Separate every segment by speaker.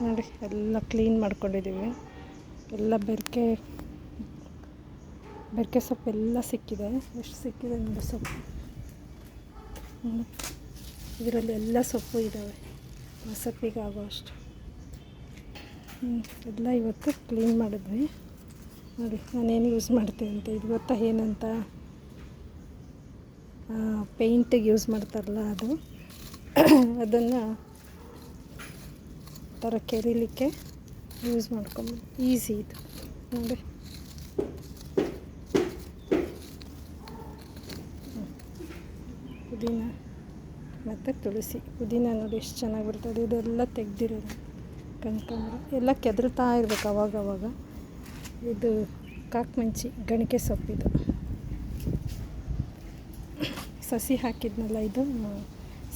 Speaker 1: ನೋಡಿ ಎಲ್ಲ ಕ್ಲೀನ್ ಮಾಡ್ಕೊಂಡಿದ್ದೀವಿ. ಎಲ್ಲ ಬೆರಕೆ ಸೊಪ್ಪು ಎಲ್ಲ ಸಿಕ್ಕಿದೆ. ಎಷ್ಟು ಸಿಕ್ಕಿದೆ ನೋಡಿ ಸೊಪ್ಪು. ಇದರಲ್ಲಿ ಎಲ್ಲ ಸೊಪ್ಪು ಇದ್ದಾವೆ, ಮಸಪ್ಪಿಗೆ ಆಗೋಷ್ಟು. ಎಲ್ಲ ಇವತ್ತು ಕ್ಲೀನ್ ಮಾಡಿದ್ವಿ. ನೋಡಿ ನಾನೇನು ಯೂಸ್ ಮಾಡ್ತೀನಿ ಅಂತ ಇದು ಗೊತ್ತಾ ಏನಂತ? ಪೇಂಟಿಗೆ ಯೂಸ್ ಮಾಡ್ತಾರಲ್ಲ ಅದು. ಅದನ್ನು ಥರ ಕೆರಿಲಿಕ್ಕೆ ಯೂಸ್ ಮಾಡ್ಕೊಂಡು ಈಸಿ ಇದು ನೋಡಿ. ಪುದೀನ ಮತ್ತು ತುಳಸಿ. ಪುದೀನ ನೋಡಿ ಎಷ್ಟು ಚೆನ್ನಾಗಿ ಬರ್ತದೆ. ಇದೆಲ್ಲ ತೆಗ್ದಿರೋದು ಕನಕಾಂಬರ. ಎಲ್ಲ ಕೆದರ್ತಾ ಇರ್ಬೇಕು ಅವಾಗವಾಗ. ಇದು ಕಾಕುಮೆಣಸಿ ಗಣಿಕೆ ಸೊಪ್ಪಿದು ಸಸಿ ಹಾಕಿದ್ನಲ್ಲ, ಇದು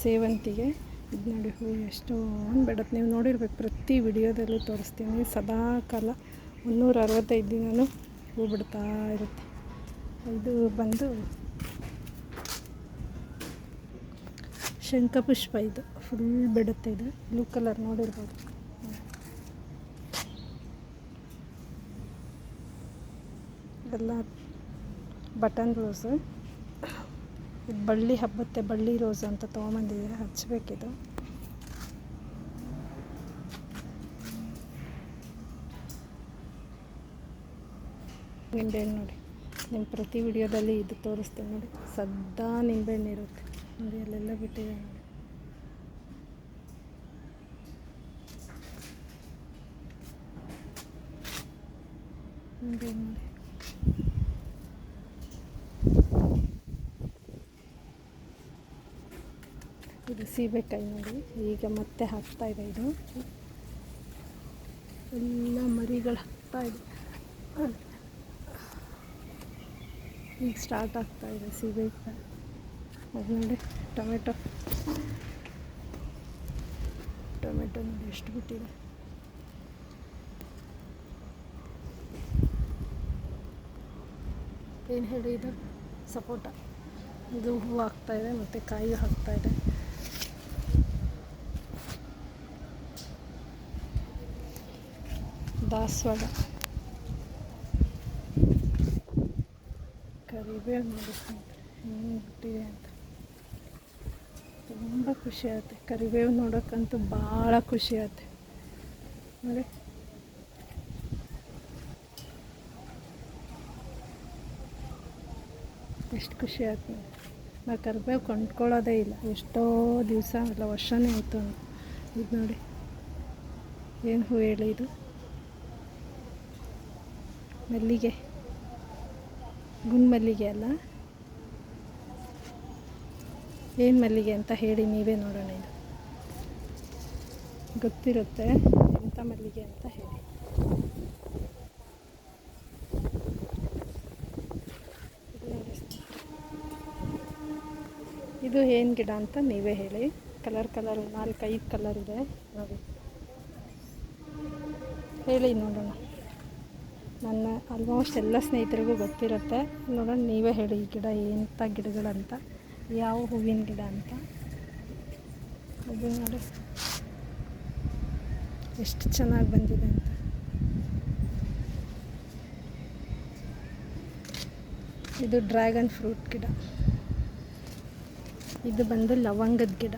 Speaker 1: ಸೇವಂತಿಗೆ. ಇದು ನೋಡಿ ಹೂವು ಎಷ್ಟೊಂದು ಬಿಡುತ್ತೆ. ನೀವು ನೋಡಿರ್ಬೇಕು, ಪ್ರತಿ ವಿಡಿಯೋದಲ್ಲೂ ತೋರಿಸ್ತೀನಿ. ಸದಾ ಕಾಲ 365 ದಿನವೂ ಹೂ ಬಿಡ್ತಾ ಇರುತ್ತೆ. ಇದು ಬಂದು ಶಂಖಪುಷ್ಪ. ಇದು ಫುಲ್ ಬಿಡುತ್ತೆ. ಇದು ಬ್ಲೂ ಕಲರ್ ನೋಡಿರ್ಬೋದು. ಇದೆಲ್ಲ ಬಟನ್ ರೋಸು. ಇದು ಬಳ್ಳಿ ಹಬ್ಬತ್ತೆ, ಬಳ್ಳಿ ರೋಸ್ ಅಂತ ತೊಗೊಂಬಂದಿದ್ದೀರ, ಹಚ್ಚಬೇಕಿದು. ನಿಂಬೆಹಣ್ಣು ನೋಡಿ, ನಿಮ್ಮ ಪ್ರತಿ ವಿಡಿಯೋದಲ್ಲಿ ಇದು ತೋರಿಸ್ತೀನಿ ನೋಡಿ. ಸದಾ ನಿಂಬೆಹಣ್ಣು ಇರುತ್ತೆ ನೋಡಿ, ಅಲ್ಲೆಲ್ಲ ಬಿಟ್ಟಿದೆ ನೋಡಿ. ನಿಂಬೆಹಣ್ಣು ನೋಡಿ. ಇದು ಸೀಬೆಕಾಯಿ ನೋಡಿ, ಈಗ ಮತ್ತೆ ಹಾಕ್ತಾಯಿದೆ. ಇದು ಎಲ್ಲ ಮರಿಗಳು ಹಾಕ್ತಾಯಿದೆ. ಈಗ ಸ್ಟಾರ್ಟ್ ಆಗ್ತಾಯಿದೆ ಸೀಬೆಕಾಯಿ. ಅದು ನೋಡಿ ಟೊಮೆಟೊ ನೋಡಿ ಎಷ್ಟು ಬಿಟ್ಟಿದೆ. ಏನು ಹೇಳಿ, ಇದು ಸಪೋಟ. ಇದು ಹೂವು ಹಾಕ್ತಾಯಿದೆ ಮತ್ತು ಕಾಯಿ ಹಾಕ್ತಾಯಿದೆ. ದಾಸವಾಳ, ಕರಿಬೇವು ನೋಡಿ ಹೆಂಗೆ ಬಿಟ್ಟಿದೆ ಅಂತ. ತುಂಬ ಖುಷಿ ಆಗುತ್ತೆ. ಕರಿಬೇವು ನೋಡೋಕ್ಕಂತೂ ಭಾಳ ಖುಷಿ ಆಗುತ್ತೆ ನೋಡಿ. ಎಷ್ಟು ಖುಷಿ ಆಯ್ತು ನೋಡಿ. ನಾವು ಕರಿಬೇವು ಕೊಂಡ್ಕೊಳ್ಳೋದೇ ಇಲ್ಲ, ಎಷ್ಟೋ ದಿವಸ ಅಲ್ಲ ವರ್ಷನೇ ಆಯಿತು. ಇದು ನೋಡಿ ಏನು ಹೂ ಹೇಳಿ, ಇದು ಮಲ್ಲಿಗೆ, ಗುಂಡ್ಮಲ್ಲಿಗೆ ಅಲ್ಲ, ಏನು ಮಲ್ಲಿಗೆ ಅಂತ ಹೇಳಿ ನೀವೇ ನೋಡೋಣ. ಇದು ಗೊತ್ತಿರುತ್ತೆ ಎಂಥ ಮಲ್ಲಿಗೆ ಅಂತ ಹೇಳಿ. ಇದು ಏನು ಗಿಡ ಅಂತ ನೀವೇ ಹೇಳಿ. ಕಲರ್ 4-5 ಕಲರ್ ಇದೆ ನೋಡಿ, ಹೇಳಿ ನೋಡೋಣ. ನನ್ನ ಆಲ್ಮೋಸ್ಟ್ ಎಲ್ಲ ಸ್ನೇಹಿತರಿಗೂ ಗೊತ್ತಿರುತ್ತೆ. ನೋಡೋಣ, ನೀವೇ ಹೇಳಿ ಈ ಗಿಡ ಎಂಥ ಗಿಡಗಳಂತ, ಯಾವ ಹೂವಿನ ಗಿಡ ಅಂತ. ಅದು ನೋಡಿ ಎಷ್ಟು ಚೆನ್ನಾಗಿ ಬಂದಿದೆ ಅಂತ. ಇದು ಡ್ರ್ಯಾಗನ್ ಫ್ರೂಟ್ ಗಿಡ. ಇದು ಬಂದು ಲವಂಗದ ಗಿಡ.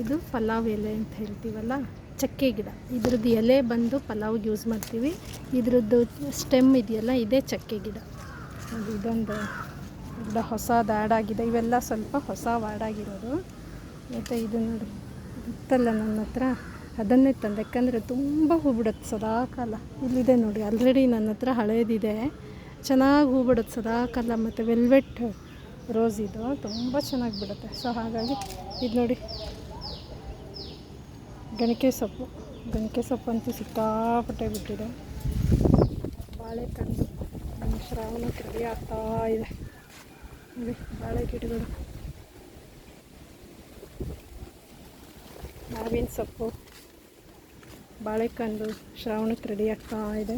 Speaker 1: ಇದು ಪಲಾವ್ ಎಲೆ ಅಂತ ಹೇಳ್ತೀವಲ್ಲ, ಚಕ್ಕೆ ಗಿಡ. ಇದ್ರದ್ದು ಎಲೆ ಬಂದು ಪಲಾವ್ಗೆ ಯೂಸ್ ಮಾಡ್ತೀವಿ. ಇದ್ರದ್ದು ಸ್ಟೆಮ್ ಇದೆಯಲ್ಲ, ಇದೇ ಚಕ್ಕೆ ಗಿಡ. ಅದು ಇದೊಂದು ಗಿಡ ಹೊಸದು ಆ್ಯಡ್ ಆಗಿದೆ. ಇವೆಲ್ಲ ಸ್ವಲ್ಪ ಹೊಸ ಆ್ಯಡ್ ಆಗಿರೋದು. ಮತ್ತು ಇದು ನೋಡಿ ಇತ್ತಲ್ಲ ನನ್ನ ಹತ್ರ, ಅದನ್ನೇ ತಂದೆ. ಯಾಕಂದರೆ ತುಂಬ ಹೂ ಬಿಡುತ್ತೆ ಸದಾಕಾಲ. ಇಲ್ಲಿದೆ ನೋಡಿ, ಆಲ್ರೆಡಿ ನನ್ನ ಹತ್ರ ಹಳೇದಿದೆ, ಚೆನ್ನಾಗಿ ಹೂ ಬಿಡುತ್ತೆ ಸದಾಕಾಲ. ಮತ್ತು ವೆಲ್ವೆಟ್ ರೋಸ್ ಇದು ತುಂಬ ಚೆನ್ನಾಗಿ ಬಿಡುತ್ತೆ. ಸೊ ಹಾಗಾಗಿ ಇದು ನೋಡಿ ಗಣಿಕೆ ಸೊಪ್ಪು ಅಂತೂ ಸಿಕ್ಕಾಪಟ್ಟೆ ಬಿಟ್ಟಿದೆ. ಬಾಳೆಕಂಡು ಶ್ರಾವಣಕ್ಕೆ ರೆಡಿ ಆಗ್ತಾ ಇದೆ ನೋಡಿ. ಬಾಳೆ ಗಿಡಗಳು, ಮಾವಿನ ಸೊಪ್ಪು, ಬಾಳೆಕಂಡು ಶ್ರಾವಣಕ್ಕೆ ರೆಡಿ ಆಗ್ತಾ ಇದೆ.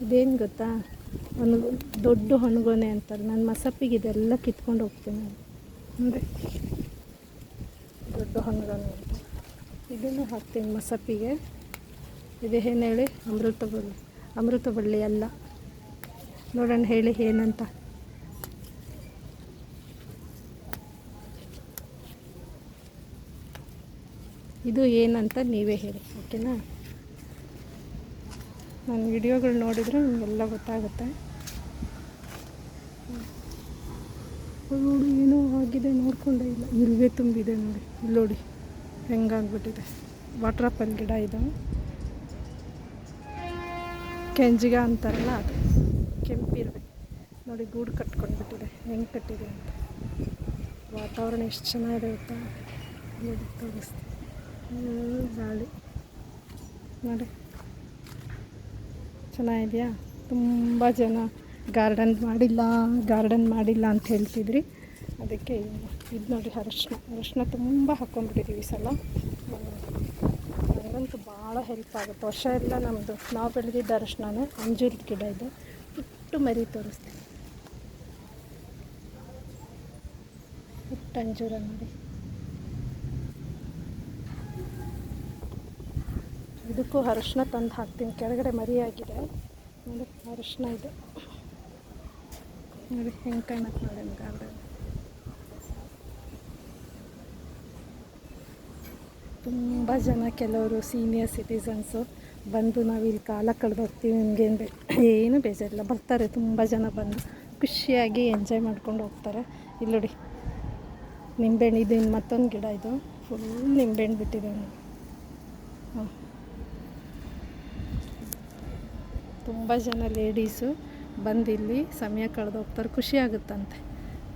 Speaker 1: ಇದೇನು ಗೊತ್ತಾ, ದೊಡ್ಡ ಹೊಣಗೊನೆ ಅಂತಾರೆ. ನನ್ನ ಮಸಪ್ಪಿಗೆ ಇದೆಲ್ಲ ಕಿತ್ಕೊಂಡು ಹೋಗ್ತೀನಿ ನೋಡಿ. ದೊಡ್ಡ ಹಣ್ಣುಗಳು ಅಂತ. ಇದನ್ನು ಹಾಕ್ತೀನಿ ಮಸಪ್ಪಿಗೆ. ಇದು ಏನು ಹೇಳಿ? ಅಮೃತಬಳ್ಳಿ ಅಲ್ಲ, ನೋಡೋಣ ಹೇಳಿ ಏನಂತ. ಇದು ಏನಂತ ನೀವೇ ಹೇಳಿ, ಓಕೆನಾ? ನನ್ನ ವಿಡಿಯೋಗಳು ನೋಡಿದರೆ ನಿಮಗೆಲ್ಲ ಗೊತ್ತಾಗುತ್ತೆ. ನೋಡಿ ಏನೋ ಆಗಿದೆ, ನೋಡ್ಕೊಂಡೇ ಇಲ್ಲ. ಇರುವೆ ತುಂಬಿದೆ ನೋಡಿ, ಇಲ್ಲಿ ನೋಡಿ ಹೆಂಗಾಗ್ಬಿಟ್ಟಿದೆ. ವಾಟರ್ ಆಪಲ್ ಗಿಡ ಇದು, ಕೆಂಜಿಗ ಅಂತಾರಲ್ಲ ಅದು, ಕೆಂಪಿರುವೆ ನೋಡಿ. ಗೂಡು ಕಟ್ಕೊಂಡ್ಬಿಟ್ಟಿದೆ, ಹೆಂಗೆ ಕಟ್ಟಿದೆ ಅಂತ. ವಾತಾವರಣ ಎಷ್ಟು ಚೆನ್ನಾಗಿದೆ ಗೊತ್ತಾ? ನೋಡಿ ತೋರಿಸ್ತೀನಿ. ಗಾಳಿ ನೋಡಿ ಚೆನ್ನಾಗಿದೆಯಾ? ತುಂಬ ಜನ ಗಾರ್ಡನ್ ಮಾಡಿಲ್ಲ ಅಂತ ಹೇಳ್ತಿದ್ರಿ. ಅದಕ್ಕೆ ಇದು ನೋಡಿ ಅರಶಿನ ತುಂಬ ಹಾಕ್ಕೊಂಡ್ಬಿಟ್ಟಿದ್ದೀವಿ ಈ ಸಲ. ನನಗಂತೂ ಭಾಳ ಹೆಲ್ಪ್ ಆಗುತ್ತೆ. ವರ್ಷ ಎಲ್ಲ ನಮ್ಮದು ನಾವು ಬೆಳೆದಿದ್ದ ಅರಶಿನ ಅಂಜೂರದ ಗಿಡ ಇದೆ. ಪುಟ್ಟು ಮರಿ ತೋರಿಸ್ತೀನಿ, ಪುಟ್ಟ ಅಂಜೂರ ನೋಡಿ. ಇದಕ್ಕೂ ಅರಶಿನ ತಂದು ಹಾಕ್ತೀನಿ. ಕೆಳಗಡೆ ಮರಿಯಾಗಿದೆ ನೋಡಿ, ಅರಶಿನ ಇದೆ ನೋಡಿ ಹೆಂಗೆ ಕಾಣುತ್ತೆ ನೋಡಿ ನಮ್ಮ ಗಾರ್ಡನ್. ತುಂಬ ಜನ, ಕೆಲವರು ಸೀನಿಯರ್ ಸಿಟಿಸನ್ಸು ಬಂದು ನಾವಿಲ್ಲಿ ಕಾಲ ಕಳೆದೋಗ್ತೀವಿ, ನಿಮಗೇನು ಏನು ಬೇಜಾರಿಲ್ಲ, ಬರ್ತಾರೆ ತುಂಬ ಜನ ಬಂದು ಖುಷಿಯಾಗಿ ಎಂಜಾಯ್ ಮಾಡ್ಕೊಂಡು ಹೋಗ್ತಾರೆ. ಇಲ್ಲಿ ನೋಡಿ ನಿಂಬೆಹಣ್ಣು, ಇದು ಮತ್ತೊಂದು ಗಿಡ, ಇದು ಫುಲ್ ನಿಂಬೆಹಣ್ಣು ಬಿಟ್ಟಿದೆ ನೋಡಿ. ತುಂಬ ಜನ ಲೇಡೀಸು ಬಂದು ಇಲ್ಲಿ ಸಮಯ ಕಳೆದು ಹೋಗ್ತಾರೆ, ಖುಷಿ ಆಗುತ್ತಂತೆ.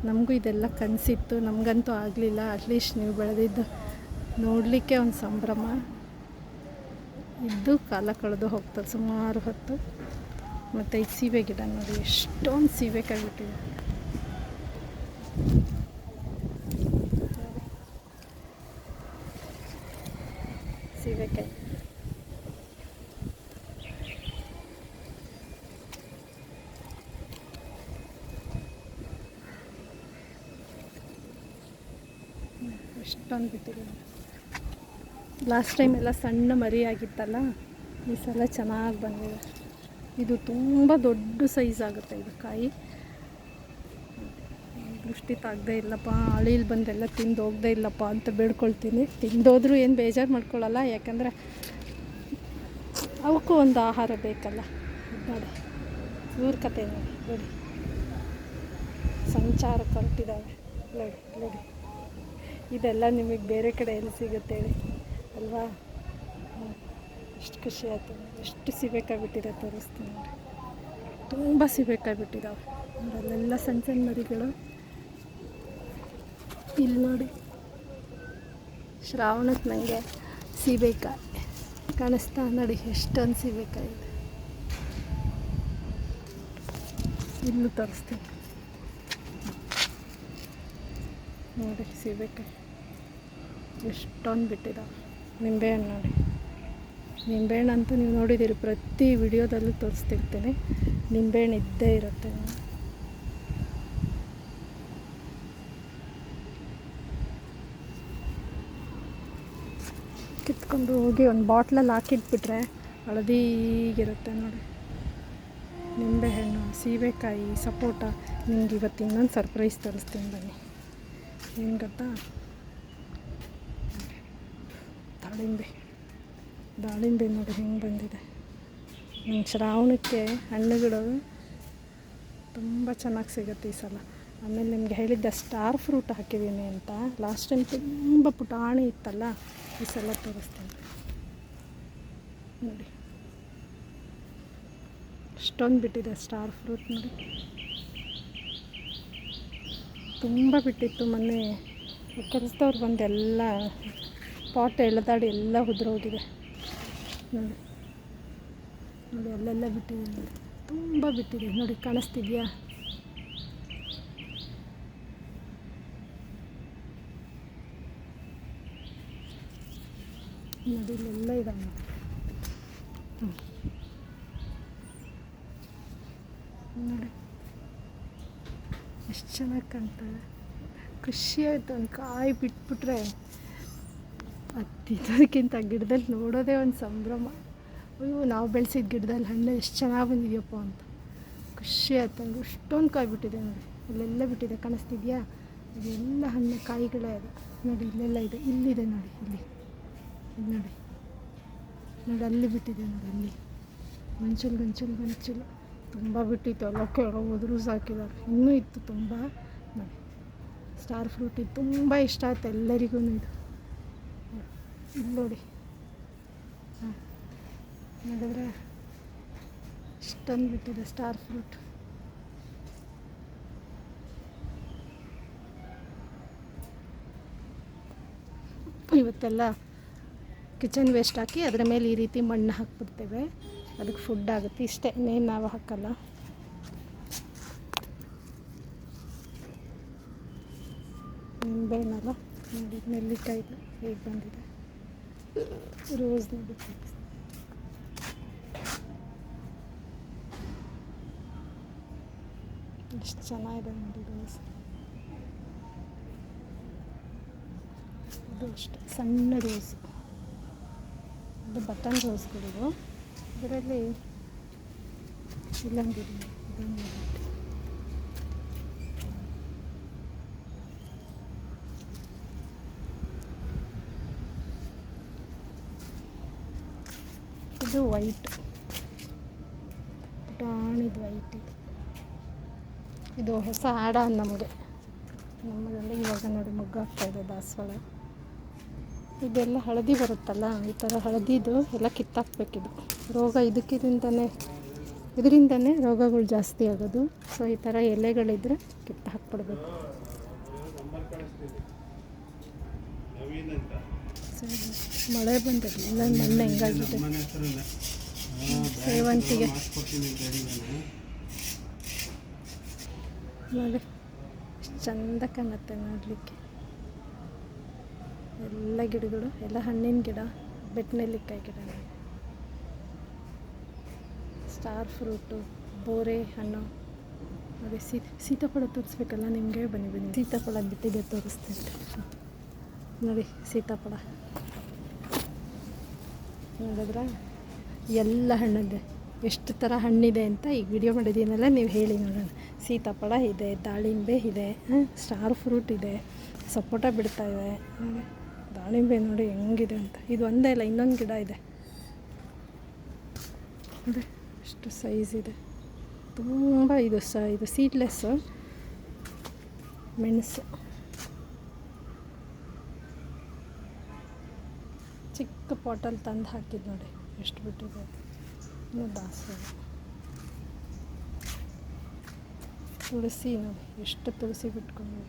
Speaker 1: ನಮಗೂ ಇದೆಲ್ಲ ಕನಸಿತ್ತು, ನಮಗಂತೂ ಆಗಲಿಲ್ಲ. ಅಟ್ಲೀಸ್ಟ್ ನೀವು ಬೆಳೆದಿದ್ದು ನೋಡಲಿಕ್ಕೆ ಒಂದು ಸಂಭ್ರಮ. ಇದ್ದು ಕಾಲ ಕಳೆದು ಹೋಗ್ತದೆ ಸುಮಾರು ಹೊತ್ತು. ಮತ್ತು ಈ ಸೀಬೆ ಗಿಡ ನೋಡಿ, ಎಷ್ಟೊಂದು ಸೀಬೆಕಾಯಿ ಬಿಟ್ಟಿದೆ. ಸೀಬೆಕಾಯಿ ಎಷ್ಟೊಂದು ಬಿಟ್ಟಿದೆ. ಲಾಸ್ಟ್ ಟೈಮ್ ಎಲ್ಲ ಸಣ್ಣ ಮರಿ ಆಗಿತ್ತಲ್ಲ, ಈ ಸಲ ಚೆನ್ನಾಗಿ ಬಂದಿದೆ. ಇದು ತುಂಬ ದೊಡ್ಡ ಸೈಜ್ ಆಗುತ್ತೆ ಇದು ಕಾಯಿ. ದೃಷ್ಟಿ ತಾಗದೇ ಇಲ್ಲಪ್ಪ, ಹಳಿಲಿ ಬಂದೆಲ್ಲ ತಿಂದು ಹೋಗದೇ ಇಲ್ಲಪ್ಪ ಅಂತ ಬೇಡ್ಕೊಳ್ತೀನಿ. ತಿಂದೋದ್ರೂ ಏನು ಬೇಜಾರು ಮಾಡ್ಕೊಳ್ಳಲ್ಲ, ಯಾಕಂದರೆ ಅವಕ್ಕೂ ಒಂದು ಆಹಾರ ಬೇಕಲ್ಲ. ನೋಡಿ ಇವ್ರ ಕತೆ ನೋಡಿ, ಸಂಚಾರ ಹೊರಟಿದ್ದಾವೆ ನೋಡಿ. ಇದೆಲ್ಲ ನಿಮಗೆ ಬೇರೆ ಕಡೆ ಎಲ್ಲಿ ಸಿಗುತ್ತೆ ಹೇಳಿ ಅಲ್ವಾ? ಎಷ್ಟು ಖುಷಿ ಆಯ್ತು. ಎಷ್ಟು ಸೀಬೆಕಾಯಿ ಬಿಟ್ಟಿದೆ ತೋರಿಸ್ತೀನಿ ನೋಡಿ. ತುಂಬ ಸೀಬೆಕಾಯಿ ಬಿಟ್ಟಿದ್ದಾವೆ. ಅಲ್ಲೆಲ್ಲ ಸಣ್ಣ ಸಣ್ಣ ಮರಿಗಳು. ಇಲ್ಲಿ ನೋಡಿ, ಶ್ರಾವಣಕ್ಕೆ ನನಗೆ ಸೀಬೆಕಾಯಿ ಕಾಣಿಸ್ತಾ ನೋಡಿ, ಎಷ್ಟೊಂದು ಸೀಬೆಕಾಯಿ ಇದೆ. ಇಲ್ಲೂ ತೋರಿಸ್ತೀನಿ ನೋಡಿ, ಸೀಬೆಕಾಯಿ ಎಷ್ಟೊಂದು ಬಿಟ್ಟಿದ್ದಾವೆ. ನಿಂಬೆಹಣ್ಣು ನೋಡಿ, ನಿಂಬೆಹಣ್ಣು ಅಂತೂ ನೀವು ನೋಡಿದ್ದೀರಿ, ಪ್ರತಿ ವಿಡಿಯೋದಲ್ಲೂ ತೋರಿಸ್ತಿರ್ತೀನಿ. ನಿಂಬೆಹಣ್ಣು ಇದ್ದೇ ಇರುತ್ತೆ. ಕಿತ್ಕೊಂಡು ಹೋಗಿ ಒಂದು ಬಾಟ್ಲಲ್ಲಿ ಹಾಕಿಟ್ಬಿಟ್ರೆ ಹಳದಿಗಿರುತ್ತೆ ನೋಡಿ. ನಿಂಬೆಹಣ್ಣು, ಸೀಬೆಕಾಯಿ, ಸಪೋಟ. ನಿಮ್ಗೆ ಇವತ್ತು ಇನ್ನೊಂದು ಸರ್ಪ್ರೈಸ್ ತೋರಿಸ್ತೀನಿ ಬನ್ನಿ. ಏನು ಗೊತ್ತಾ? ದಾಳಿಂಬೆ ನೋಡಿ ಹೆಂಗೆ ಬಂದಿದೆ. ಶ್ರಾವಣಕ್ಕೆ ಹಣ್ಣುಗಳು ತುಂಬ ಚೆನ್ನಾಗಿ ಸಿಗುತ್ತೆ ಈ ಸಲ. ಆಮೇಲೆ ನಿಮಗೆ ಹೇಳಿದ್ದೆ ಸ್ಟಾರ್ ಫ್ರೂಟ್ ಹಾಕಿದ್ದೀನಿ ಅಂತ. ಲಾಸ್ಟ್ ಟೈಮ್ ತುಂಬ ಪುಟಾಣಿ ಇತ್ತಲ್ಲ, ಈ ಸಲ ತೋರಿಸ್ತೀನಿ ನೋಡಿ. ಅಷ್ಟೊಂದು ಬಿಟ್ಟಿದೆ ಸ್ಟಾರ್ ಫ್ರೂಟ್ ನೋಡಿ. ತುಂಬ ಬಿಟ್ಟಿತ್ತು. ಮೊನ್ನೆ ಕೆಲಸದವ್ರು ಬಂದು ಎಲ್ಲ ಪಾಟ್ ಎಳೆದಾಡಿ ಎಲ್ಲ ಉದುರೋಗಿದೆ ನೋಡಿ. ಅಲ್ಲೆಲ್ಲ ಬಿಟ್ಟಿದೆ ನೋಡಿ, ತುಂಬ ಬಿಟ್ಟಿದೆ ನೋಡಿ. ಕಾಣಿಸ್ತಿದೆಯಾ? ನೋಡಿ ಇಲ್ಲೆಲ್ಲ ಇದಾವೆ ನೋಡಿ, ಎಷ್ಟು ಚೆನ್ನಾಗಿ ಕಾಣ್ತದೆ. ಖುಷಿ ಆಯಿತು. ಒಂದು ಕಾಯಿ ಬಿಟ್ಬಿಟ್ರೆ ಹತ್ತಿದ್ದಕ್ಕಿಂತ ಗಿಡದಲ್ಲಿ ನೋಡೋದೇ ಒಂದು ಸಂಭ್ರಮ. ಅಯ್ಯೋ ನಾವು ಬೆಳೆಸಿದ ಗಿಡದಲ್ಲಿ ಹಣ್ಣು ಎಷ್ಟು ಚೆನ್ನಾಗಿ ಬಂದಿದೆಯಪ್ಪ ಅಂತ ಖುಷಿ ಆಯ್ತು ನನಗೆ. ಅಷ್ಟೊಂದು ಕಾಯಿ ಬಿಟ್ಟಿದೆ ನೋಡಿ, ಇಲ್ಲೆಲ್ಲ ಬಿಟ್ಟಿದೆ, ಕಾಣಿಸ್ತಿದೆಯಾ? ಇದೆಲ್ಲ ಹಣ್ಣು ಕಾಯಿಗಳೇ ಅದು ನೋಡಿ, ಇಲ್ಲೆಲ್ಲ ಇದೆ, ಇಲ್ಲಿದೆ ನೋಡಿ, ಇಲ್ಲಿ ನೋಡಿ ನೋಡಿ, ಅಲ್ಲಿ ಬಿಟ್ಟಿದೆ ನೋಡಿ, ಅಲ್ಲಿ ಗಂಚಲು ತುಂಬ ಬಿಟ್ಟಿತ್ತು, ಎಲ್ಲ ಕೆಳಗೆ ಹೋದರೂ ಸಾಕಿದ್ದಾರೆ. ಇನ್ನೂ ಇತ್ತು ತುಂಬ ನೋಡಿ. ಸ್ಟಾರ್ ಫ್ರೂಟ್ ಇದು ತುಂಬ ಇಷ್ಟ ಆಯ್ತು ಎಲ್ಲರಿಗೂ. ಇದು ಇಲ್ಲಿ ನೋಡಿ, ಹಾಂ ನೋಡಿದ್ರೆ ಇಷ್ಟೊಂದು ಬಿಟ್ಟಿದೆ ಸ್ಟಾರ್ ಫ್ರೂಟ್. ಇವತ್ತೆಲ್ಲ ಕಿಚನ್ ವೇಸ್ಟ್ ಹಾಕಿ ಅದರ ಮೇಲೆ ಈ ರೀತಿ ಮಣ್ಣು ಹಾಕ್ಬಿಡ್ತೇವೆ, ಅದಕ್ಕೆ ಫುಡ್ ಆಗುತ್ತೆ. ಇಷ್ಟೇ, ಇನ್ನೇನು ನಾವು ಹಾಕಲ್ಲ. ನಿಂಬೆಹಣ್ಣಲ್ಲ ನೋಡಿ, ನೆಲ್ಲಿಕಾಯಿ ಹೇಗೆ ಬಂದಿದೆ, ರೋಸ್ ನೋಡಿ ಎಷ್ಟು ಚೆನ್ನಾಗಿದೆ ನೋಡಿ ರೋಸ್. ಇದು ಅಷ್ಟೇ ಸಣ್ಣ ರೋಸ್, ಇದು ಬಟನ್ ರೋಸ್ಗಳಿದು. ಇದರಲ್ಲಿ ಇಲ್ಲಂಗಿದೆ, ಇದನ್ನು ಇದು ವೈಟ್, ಪುಟಾಣಿದು ವೈಟ್. ಇದು ಹೊಸ ಆಡ ನಮ್ಮದ್ರಲ್ಲಿ ಇವಾಗ ನೋಡಿ ಮೊಗ್ಗಾಗ್ತಾಯಿದೆ ದಾಸವಾಳ. ಇದೆಲ್ಲ ಹಳದಿ ಬರುತ್ತಲ್ಲ, ಈ ಥರ ಹಳದಿದು ಎಲ್ಲ ಕಿತ್ತಾಕ್ಬೇಕಿದು. ರೋಗ ಇದರಿಂದನೇ ರೋಗಗಳು ಜಾಸ್ತಿ ಆಗೋದು. ಸೊ ಈ ಥರ ಎಲೆಗಳಿದ್ರೆ ಕಿತ್ತು ಹಾಕ್ಬಿಡ್ಬೇಕು. ಮಳೆ ಬಂದಿದೆ, ಇಲ್ಲ ಮಣ್ಣು ಹೆಂಗಾಗಿದೆ. ಸೇವಂತಿಗೆ ನೋಡಿ ಎಷ್ಟು ಚಂದ ಕಾಣುತ್ತೆ ನೋಡಲಿಕ್ಕೆ. ಎಲ್ಲ ಗಿಡಗಳು, ಎಲ್ಲ ಹಣ್ಣಿನ ಗಿಡ, ಬೆಟ್ಟನೆಲ್ಲಿಕಾಯಿ ಗಿಡ, ಸ್ಟಾರ್ ಫ್ರೂಟು, ಬೋರೆ ಹಣ್ಣು ನೋಡಿ. ಸೀತಾಫಲ ತೋರಿಸ್ಬೇಕಲ್ಲ ನಿಮಗೆ, ಬನ್ನಿ ಸೀತಾಫಲ ಬಿಟ್ಟಿದೆ ತೋರಿಸ್ತೀನಿ ನೋಡಿ. ಸೀತಾಫಲ ನೋಡಿದ್ರೆ ಎಲ್ಲ ಹಣ್ಣಿದೆ. ಎಷ್ಟು ಥರ ಹಣ್ಣಿದೆ ಅಂತ ಈಗ ವಿಡಿಯೋ ಮಾಡಿದ್ದೀನಲ್ಲ, ನೀವು ಹೇಳಿ ನೋಡೋಣ. ಸೀತಾಫಲ ಇದೆ, ದಾಳಿಂಬೆ ಇದೆ, ಸ್ಟಾರ್ ಫ್ರೂಟ್ ಇದೆ, ಸಪೋಟ ಬಿಡ್ತಾಯಿದೆ. ದಾಳಿಂಬೆ ನೋಡಿ ಹೆಂಗಿದೆ ಅಂತ. ಇದು ಒಂದೇ ಇಲ್ಲ, ಇನ್ನೊಂದು ಗಿಡ ಇದೆ ನೋಡಿ, ಎಷ್ಟು ಸೈಜ್ ಇದೆ ತುಂಬ. ಇದು ಸೀಡ್ಲೆಸ್ಸು ಮೆಣಸು, ಚಿಕ್ಕ ಪಾಟಲ್ಲಿ ತಂದು ಹಾಕಿದ್ದು ನೋಡಿ ಎಷ್ಟು ಬಿಟ್ಟಿದೆ. ಇನ್ನು ದಾಸವಾಳ, ತುಳಸಿ ನೋಡಿ ಎಷ್ಟು ತುಳಸಿ ಬಿಟ್ಕೊಂಡು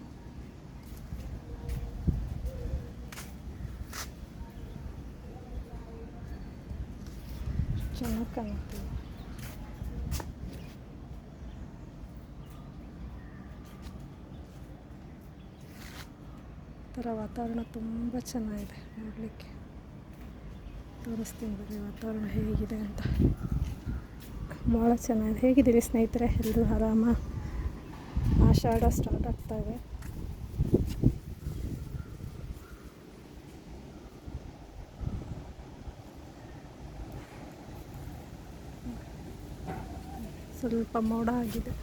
Speaker 1: ಚೆನ್ನಾಗಿ ಕಾಣುತ್ತೆ. ಈ ಥರ ವಾತಾವರಣ ತುಂಬ ಚೆನ್ನಾಗಿದೆ ನೋಡಲಿಕ್ಕೆ. ತೋರಿಸ್ತೀನಿ ಬರೀ ವಾತಾವರಣ ಹೇಗಿದೆ ಅಂತ. ಭಾಳ ಚೆನ್ನಾಗಿದೆ. ಹೇಗಿದ್ದೀರಿ ಸ್ನೇಹಿತರೆ? ಎಲ್ಲರೂ ಆರಾಮ? ಆಷಾಢ ಸ್ಟಾರ್ಟ್ ಆಗ್ತಾಯಿದೆ. ಸ್ವಲ್ಪ ಮೋಡ ಆಗಿದೆ.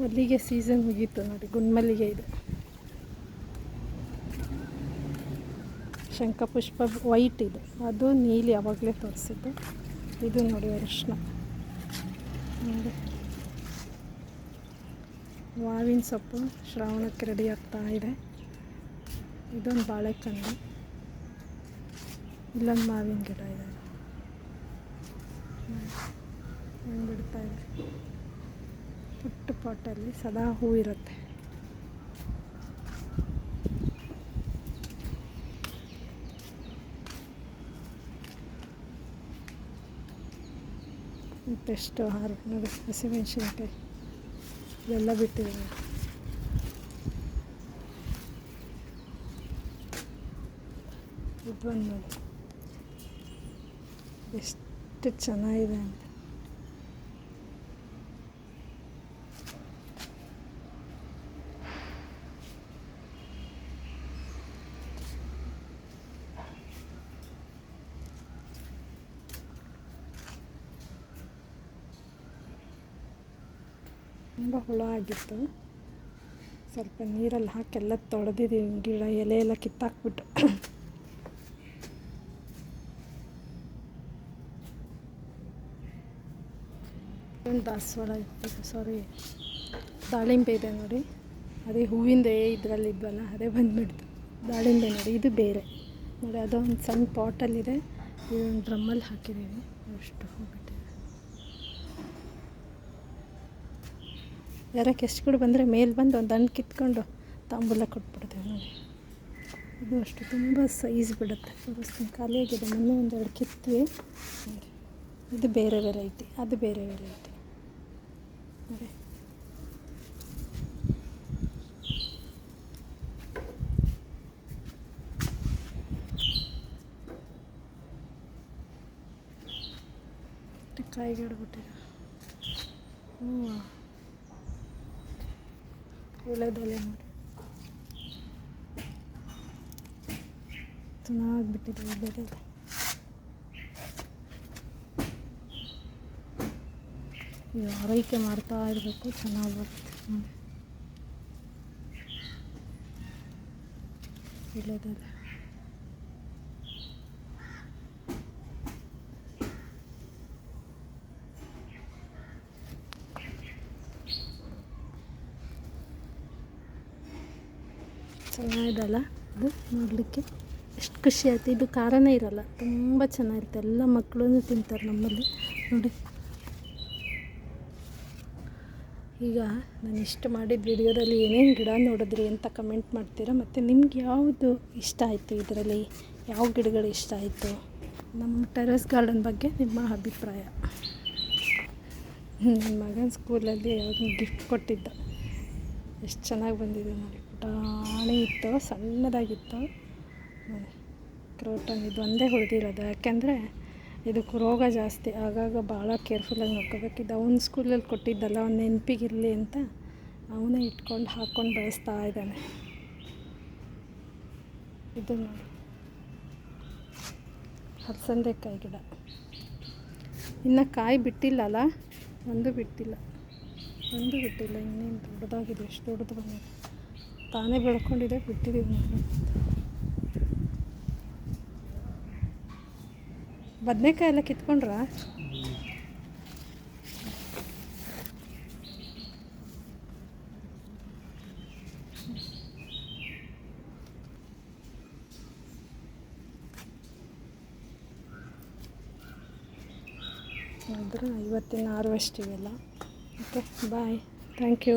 Speaker 1: ಮಲ್ಲಿಗೆ ಸೀಸನ್ ಮುಗೀತು ನೋಡಿ. ಗುಂಡ್ಮಲ್ಲಿಗೆ ಇದು ಶಂಖಪುಷ್ಪ ವೈಟ್, ಇದು ಅದು ನೀಲಿ ಯಾವಾಗಲೇ ತೋರಿಸಿದ್ದು. ಇದು ನೋಡಿ ಅರಿಶಿನ ನೋಡಿ. ಮಾವಿನ ಸೊಪ್ಪು ಶ್ರಾವಣಕ್ಕೆ ರೆಡಿ ಆಗ್ತಾ ಇದೆ. ಇದೊಂದು ಬಾಳೆಕಂಡು, ಇಲ್ಲೊಂದು ಮಾವಿನ ಗಿಡ ಇದೆ, ಹಣ್ಣು ಬಿಡ್ತಾ ಇದೆ. ಪುಟ್ಟ ಪಾಟಲ್ಲಿ ಸದಾ ಹೂ ಇರುತ್ತೆ. ಮತ್ತೆಷ್ಟು ನೋಡಿ ಹಸಿಮೆಣಸಿನ್ಕಾಯಿ ಎಲ್ಲ ಬಿಟ್ಟಿದೆ. ಇದೊಂದು ನೋಡಿ ಎಷ್ಟು ಚೆನ್ನಾಗಿದೆ ಅಂತ. ತುಂಬ ಹುಳ ಆಗಿತ್ತು. ಸ್ವಲ್ಪ ನೀರಲ್ಲಿ ಹಾಕೆಲ್ಲ ತೊಳೆದಿದ್ದೀವಿ, ಗಿಡ ಎಲೆ ಎಲ್ಲ ಕಿತ್ತಾಕ್ಬಿಟ್ಟು. ಒಂದು ದಾಸವಾಳ ಇತ್ತು, ದಾಳಿಂಬೆ ಇದೆ ನೋಡಿ, ಅದೇ ಹೂವಿಂದ ಇದರಲ್ಲಿ ಇದ್ವಲ್ಲ ಅದೇ ಬಂದುಬಿಡ್ತು. ದಾಳಿಂಬೆ ನೋಡಿ, ಇದು ಬೇರೆ ನೋಡಿ, ಅದೊಂದು ಸಣ್ಣ ಪಾಟಲ್ಲಿದೆ, ಇದೊಂದು ಡ್ರಮ್ಮಲ್ಲಿ ಹಾಕಿದ್ದೀವಿ, ಅಷ್ಟು ಹೋಗ್ಬಿಟ್ಟಿದೆ. ಯಾರಕ್ಕೆ ಎಷ್ಟು ಕೂಡ ಬಂದರೆ ಮೇಲೆ ಬಂದು ಒಂದು ಹಣ್ಣು ಕಿತ್ಕೊಂಡು ತಾಂಬೂಲ ಕೊಟ್ಬಿಡ್ತೇವೆ ನೋಡಿ. ಇದು ಅಷ್ಟು ತುಂಬ ಸೈಜ್ ಬಿಡುತ್ತೆ. ತೋರಿಸ್ತೀನಿ, ಖಾಲಿಯಾಗಿದೆ, ಮೊನ್ನೆ ಒಂದೆರಡು ಕಿತ್ವಿ. ಇದು ಬೇರೆ ವೆರೈಟಿ, ಅದು ಬೇರೆ ವೆರೈಟಿ ನೋಡಿ. ಕಾಯಿಗಿಡ್ಬಿಟ್ಟಿದೆ. ಒಳ್ಳೆದಲ್ಲ ನೋಡಿ, ಚೆನ್ನಾಗಿಬಿಟ್ಟಿದೆ ಒಳ್ಳೆದಲ್ಲ. ಆರೈಕೆ ಮಾಡ್ತಾ ಇರಬೇಕು, ಚೆನ್ನಾಗಿ ಬರುತ್ತೆ ನೋಡಿ, ಒಳ್ಳೆದಲ್ಲ. ಚೆನ್ನಾಗಿದಲ್ಲ ಇದು ನೋಡಲಿಕ್ಕೆ, ಎಷ್ಟು ಖುಷಿ ಆಯ್ತು. ಇದು ಖಾರನೇ ಇರಲ್ಲ, ತುಂಬ ಚೆನ್ನಾಗಿರುತ್ತೆ, ಎಲ್ಲ ಮಕ್ಕಳು ತಿಂತಾರೆ ನಮ್ಮಲ್ಲಿ ನೋಡಿ. ಈಗ ನಾನು ಇಷ್ಟು ಮಾಡಿದ ವಿಡಿಯೋದಲ್ಲಿ ಏನೇನು ಗಿಡ ನೋಡಿದ್ರಿ ಅಂತ ಕಮೆಂಟ್ ಮಾಡ್ತೀರಾ, ಮತ್ತು ನಿಮ್ಗೆ ಯಾವುದು ಇಷ್ಟ ಆಯಿತು, ಇದರಲ್ಲಿ ಯಾವ ಗಿಡಗಳು ಇಷ್ಟ ಆಯಿತು, ನಮ್ಮ ಟೆರೆಸ್ ಗಾರ್ಡನ್ ಬಗ್ಗೆ ನಿಮ್ಮ ಅಭಿಪ್ರಾಯ. ನನ್ನ ಮಗನ ಸ್ಕೂಲಲ್ಲಿ ಯಾವಾಗ ಗಿಫ್ಟ್ ಕೊಟ್ಟಿದ್ದ, ಎಷ್ಟು ಚೆನ್ನಾಗಿ ಬಂದಿದೆ ನೋಡಿ, ಪುಟಾಣಿ ಇತ್ತು, ಸಣ್ಣದಾಗಿತ್ತು ನೋಡಿ. ಕ್ರೋಟನ್ ಇದು ಒಂದೇ ಹೊಡೆದಿರೋದು, ಯಾಕೆಂದರೆ ಇದಕ್ಕೆ ರೋಗ ಜಾಸ್ತಿ, ಆಗಾಗ ಭಾಳ ಕೇರ್ಫುಲ್ಲಾಗಿ ನೋಡ್ಕೋಬೇಕಿದ್ದು. ಅವನ ಸ್ಕೂಲಲ್ಲಿ ಕೊಟ್ಟಿದ್ದಲ್ಲ, ಅವ್ನು ನೆನಪಿಗಿರಲಿ ಅಂತ ಅವನೇ ಇಟ್ಕೊಂಡು ಹಾಕ್ಕೊಂಡು ಬೆಳೆಸ್ತಾ ಇದ್ದಾನೆ. ಇದು ನೋಡಿ, ಹಲಸಂದೆಕಾಯಿ ಗಿಡ ಇನ್ನು ಕಾಯಿ ಬಿಟ್ಟಿಲ್ಲಲ್ಲ, ಒಂದು ಬಿಟ್ಟಿಲ್ಲ, ಇನ್ನೇನು ದೊಡ್ಡದಾಗಿದೆ, ಎಷ್ಟು ದೊಡ್ಡದು ಬಂದಿದೆ, ತಾನೇ ಬೆಳ್ಕೊಂಡಿದೆ, ಬಿಟ್ಟಿದ್ದೀವಿ ನೋಡಿ. ಬದನೆಕಾಯಿ ಎಲ್ಲ ಕಿತ್ಕೊಂಡ್ರ? ಇವತ್ತಿನ ಹಾರ್ವೆಸ್ಟ್ ಇವೆಲ್ಲ. Okay, bye, thank you.